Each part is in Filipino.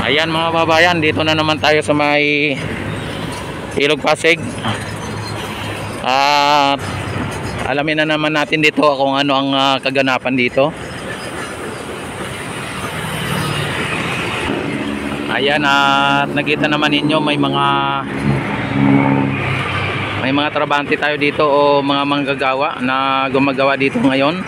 Ayan mga babayan, dito na naman tayo sa may Ilog Pasig. At alamin na naman natin dito kung ano ang kaganapan dito. Ayan, at nakita naman ninyo may mga trabante tayo dito o mga manggagawa na gumagawa dito ngayon.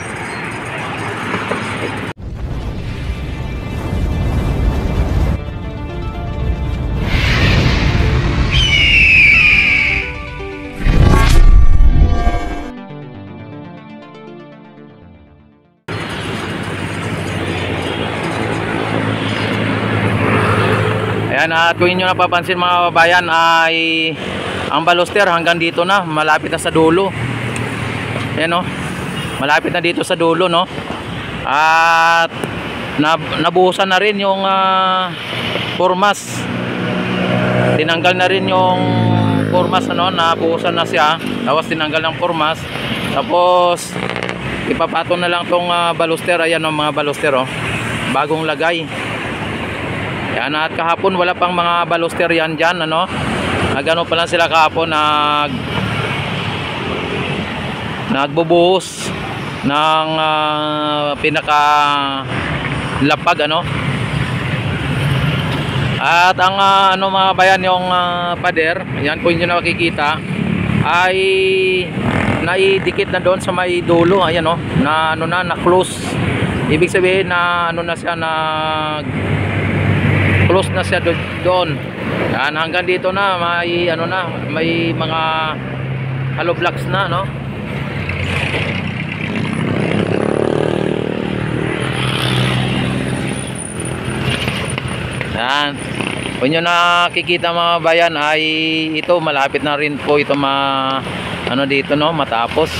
Ayan, at kung inyo napapansin mga kababayan ay ang baluster hanggang dito na, malapit na sa dulo. Ayan o, malapit na dito sa dulo, no. At nabuhusan na rin yung formas. Tinanggal na rin yung formas, ano, nabuhusan na siya. Tapos tinanggal ng formas. Tapos ipapatong na lang tong baluster. Ayan o, mga baluster o, bagong lagay. Yan, at kahapon wala pang mga baluster yan dyan, ano. Nagano pa lang sila kahapon, nagbubuhos ng pinaka lapag, ano. At ang ano mga bayan, yung pader, yan po inyo nakikita, ay naidikit na doon sa may dulo. Ayan o, na ano na close. Ibig sabihin na ano na siya, na close na siya doon. Yan, hanggang dito na may ano na, may mga hollow blocks na, no. Yan, kung nyo nakikita mga bayan ay ito, malapit na rin po ito ano dito, no, matapos.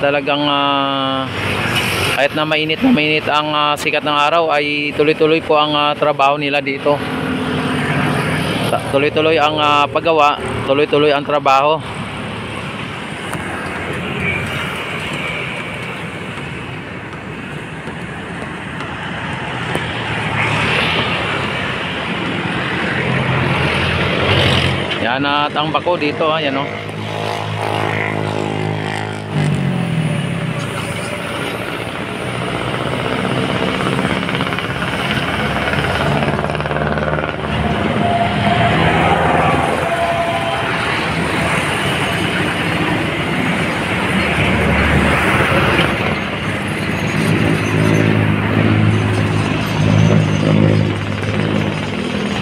Talagang kahit na mainit ang sikat ng araw ay tuloy-tuloy po ang trabaho nila dito. Tuloy-tuloy ang paggawa, tuloy-tuloy ang trabaho. Yan, at ang bako dito, ayan o.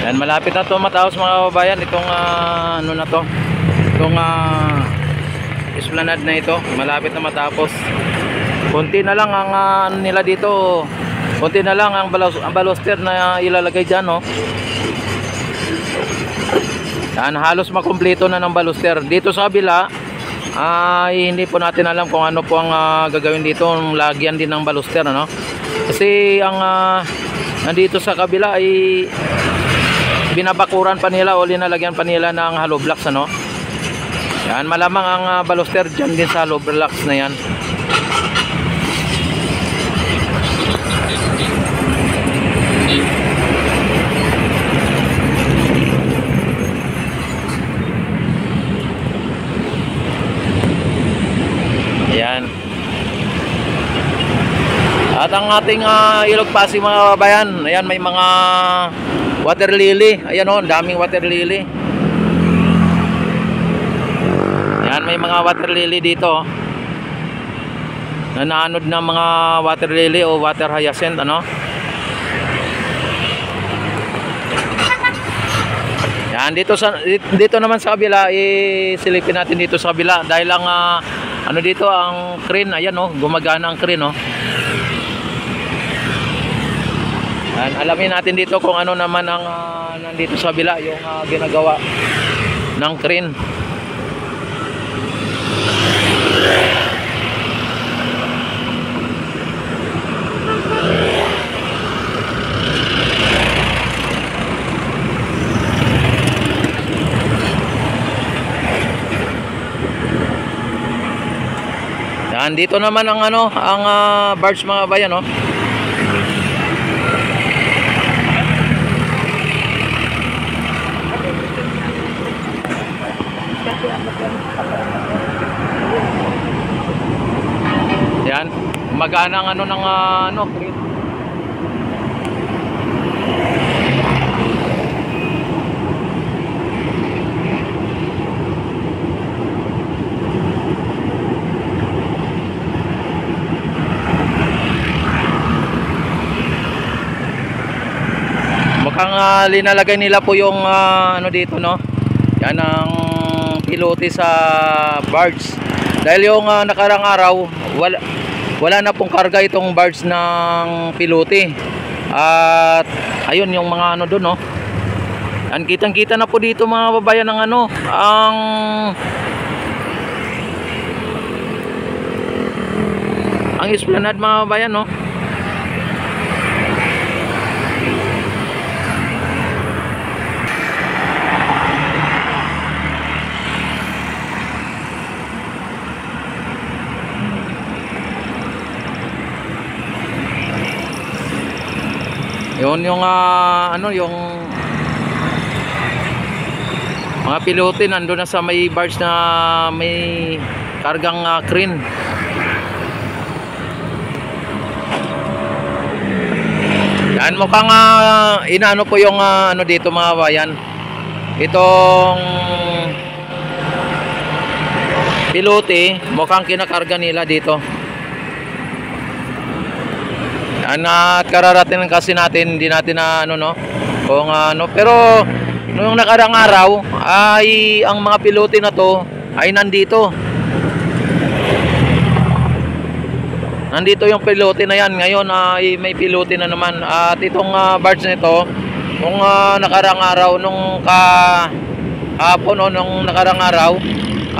Yan, malapit na to matapos mga kababayan, itong ano na to, itong esplanade na ito, malapit na matapos. Konti na lang ang ano nila dito, konti na lang ang baluster na ilalagay dyan, no. Yan, halos makumpleto na ng baluster. Dito sa kabila ay hindi po natin alam kung ano po ang gagawin dito, lagyan din ng baluster, no. Kasi ang nandito sa kabila ay binabakuran pa nila o linalagyan pa nila ng hollow blocks, ano. Yan, malamang ang baluster dyan din sa hollow blocks na yan. Ayan. At ang ating Ilog Pasig mga kabayan, ayan, may mga water lily. Ayan o, daming water lily. Ayan, may mga water lily dito. Nanaanod na mga water lily o water hyacinth, ano. Yan, dito naman sa kabila, isilipin natin dito sa kabila dahil ang ano dito, ang crane, ayan o, gumagana ang crane, o. Yan, alamin natin dito kung ano naman ang nandito sa kabila, yung ginagawa ng crane. Yan, dito naman ang ano, ang barge mga bayan, no. gumagana ang ano ng ano, crane. Mukhang linalagay nila po yung ano dito, no? Yan ang pilote sa barge. Dahil yung nakarang araw, wala na pong karga itong barge ng pilote. At ayun yung mga ano doon, no? Yan, kitang-kita na po dito mga babayan ng ano, ang esplanade mga babayan, no? Yun yung ano, yung mga pilote nandun na sa may barge na may kargang crane. Yan, mukhang inaano po yung ano dito mga bayan, itong pilote, mukhang kinakarga nila dito. At kararating kasi natin, hindi natin na ano, no, kung ano, pero noong nakarang araw ay ang mga pilote na to ay nandito yung pilote na yan. Ngayon ay may pilote na naman. At itong barge nito, nung nakarang araw, nung kahapon o nung nakarang araw,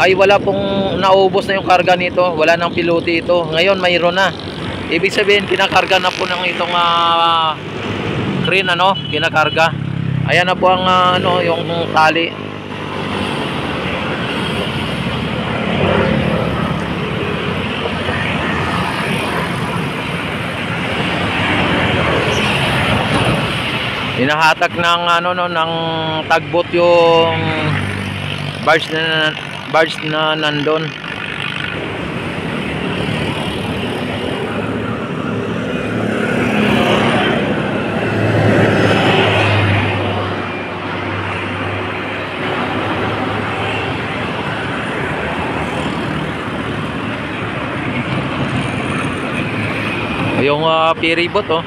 ay wala pong naubos na yung karga nito, wala nang pilote ito. Ngayon mayroon na. Ibig sabihin kinakarga na po ng itong crane, ano, kinakarga. Ayan na po ang ano, yung tali. Hinahatak ng ano, no, ng tagbot yung barge na nandun. Yung ferry boat, oh.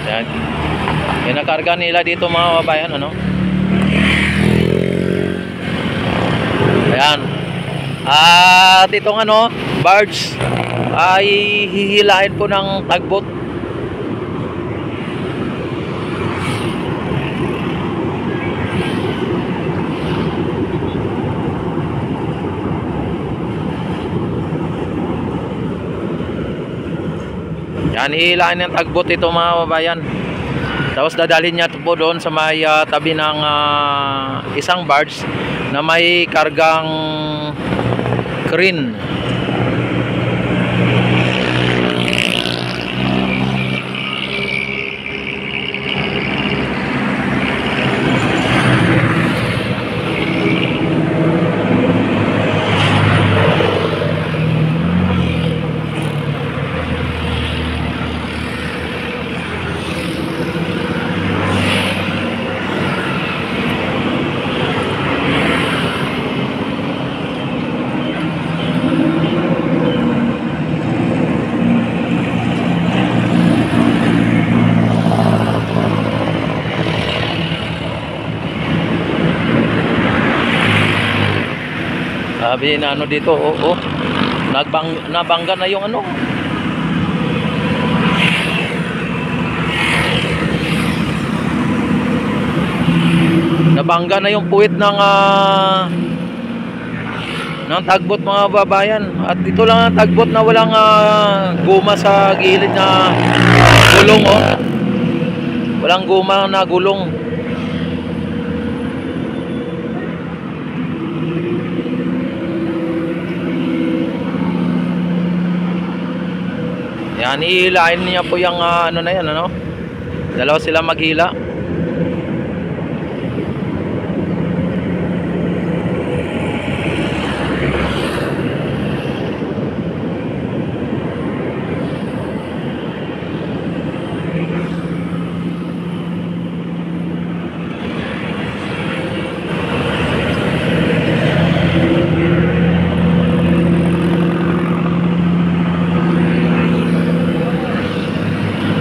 Yan. Kinakarga nila dito mga babayan, ano. Ayan. At itong ano, barge ay hihilain po ng tagbot. Yan, hihilain ng tagbot ito mga babayan. Tapos dadalhin niya po doon sa may tabi ng isang barge na may kargang crane. Sabi na ano dito, nabangga na yung ano. Nabangga na yung puwit ng tagbot mga babayan. At ito lang ang tagbot na walang guma sa gilid na gulong, oh. Walang guma na gulong. Yan, ihilain niya po yung ano na yan, ano? Dalawa sila maghila.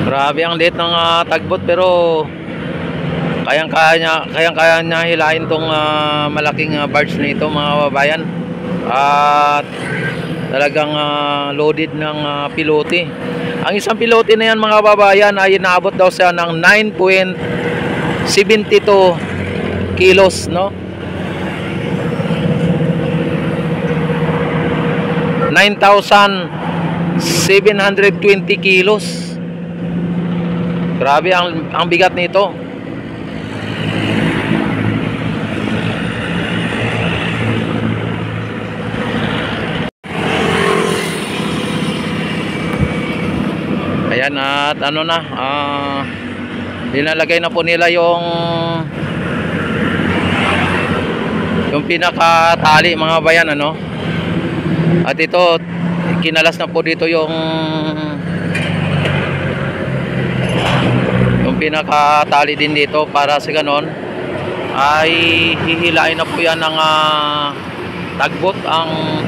Grabe ang liit ng tagbot, pero kayang-kaya niya hilahin tong malaking barge na ito, mga kababayan. At talagang loaded ng pilote. Ang isang pilote na yan, mga kababayan, ay inaabot daw siya ng 9.72 kilos, no? 9,720 kilos. Grabe ang bigat nito. Ayan, at ano na, nilalagay na po nila yung pinakatali, mga bayan, ano. At ito, kinalas na po dito yung pinakatali din dito, para sa ganon ay hihilain na po yan ng tagbot ang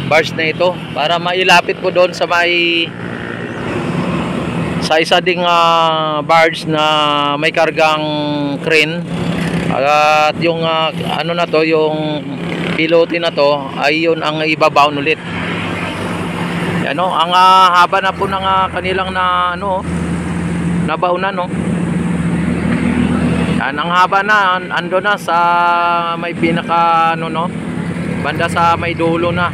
barge na ito, para mailapit po doon sa isa ding barge na may kargang crane. At yung ano na to, yung pilote na to, ay yun ang ibabaon ulit. Ano, ang haba na po ng kanilang nabaunan, no. Yan, ang haba na, ando na sa may pinaka no, banda sa may dulo na.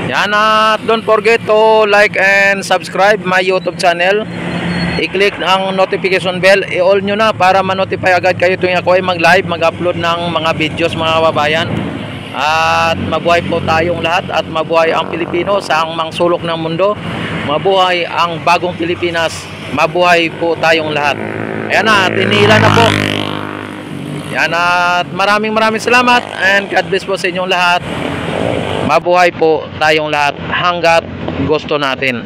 Yan, at don't forget to like and subscribe my YouTube channel. I-click ang notification bell, i-all nyo na para ma-notify agad kayo tuwing ako ay mag-live, mag-upload ng mga videos, mga kababayan. At mabuhay po tayong lahat, at mabuhay ang Pilipino sa mang sulok ng mundo. Mabuhay ang bagong Pilipinas. Mabuhay po tayong lahat. Ayan na, tinila na po. Yan, at maraming salamat, and God bless po sa inyong lahat. Mabuhay po tayong lahat hanggat gusto natin.